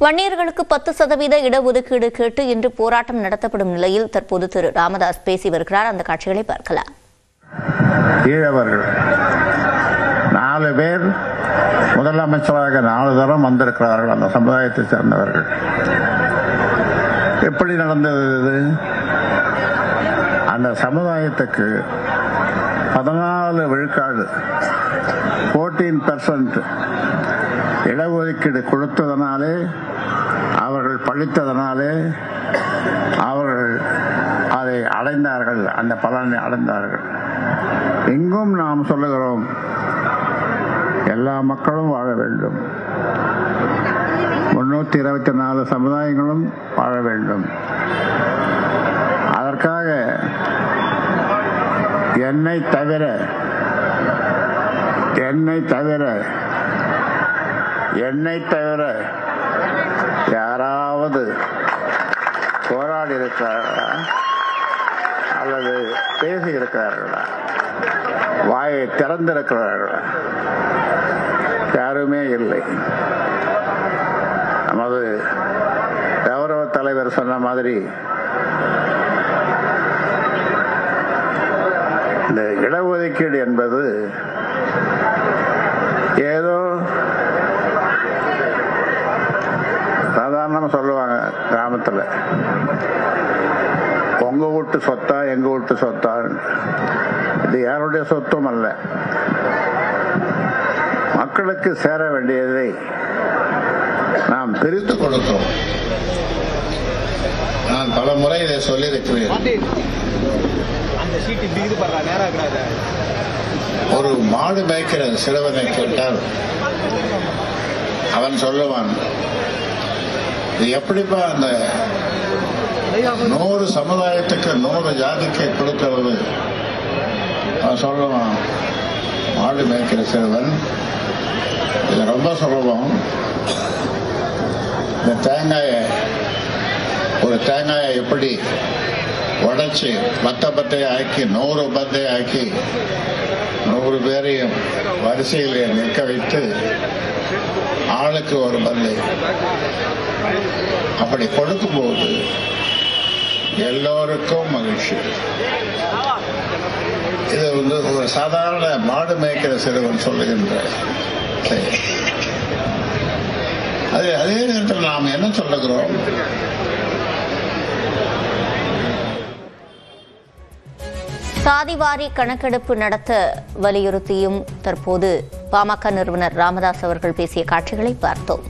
வன்னியர்களுக்கு 10% இடஒதுக்கீடு கேட்டு இன்று போராட்டம் நடத்தப்படும் நிலையில் தற்போது திரு ராமதாஸ் பேசி வருகிறார். அந்த காட்சிகளை பார்க்கலாம். ஈழவர்கள் 4 பேர் முதலமைச்சராக 4 தரம் வந்திருக்கிறார்கள். அந்த சமுதாயத்தை சேர்ந்தவர்கள். எப்படி நடந்தது? அந்த சமுதாயத்துக்கு 14 விழுக்காடு 14% இடஒதுக்கீடு கொடுத்ததனாலே, அவர்கள் படித்ததனாலே அவர்கள் அதை அடைந்தார்கள், அந்த பலனை அடைந்தார்கள். எங்கும் நாம் சொல்லுகிறோம், எல்லா மக்களும் வாழ வேண்டும், 324 சமுதாயங்களும் வாழ வேண்டும். அதற்காக என்னை தவிர யாராவது போராடி இருக்கிறார்களா அல்லது பேசி இருக்கிறார்களா, வாயை திறந்திருக்கிறார்களா? யாருமே இல்லை. நமது கௌரவ தலைவர் சொன்ன மாதிரி இந்த இடஒதுக்கீடு என்பது ஏதோ சாதாரணமாக சொல்லுவாங்க கிராமத்தில், உங்க வீட்டு சொத்தா எங்க வீட்டு சொத்தா. இது யாருடைய சொத்தும் அல்ல. மக்களுக்கு சேர வேண்டியதை நாம் பிரித்து கொடுக்கிறோம். நான் பல முறை இதை சொல்லியிருக்கிறேன். ஒரு மாடு மேய்க்கிற சிறுவனை கேட்டால் அவன் சொல்லுவான், இது எப்படிப்பா அந்த 100 சமுதாயத்துக்கு 100 ஜாதிக்கு கொடுக்கிறது? அவன் சொல்லுவான், மாடு மேய்க்கிற சிறுவன், இது ரொம்ப சுலபம். இந்த ஒரு தேங்காயை எப்படி உடைச்சு பத்தையை ஆக்கி 100 பத்தையை ஆக்கி 100 பேரையும் வரிசையிலே நிற்க வைத்து ஆளுக்கு ஒரு பந்தை அப்படி கொடுக்கும்போது எல்லோருக்கும் மகிழ்ச்சி. இது ஒரு சாதாரண மாடு மேய்க்கிற சிறுவன் சொல்லுகின்ற. அதே நேரத்தில் நாம் என்ன சொல்லுகிறோம்? சாதிவாரி கணக்கெடுப்பு நடத்த வலியுறுத்தியும் தற்போது பாமக நிறுவனர் ராமதாஸ் அவர்கள் பேசிய காட்சிகளை பார்த்தோம்.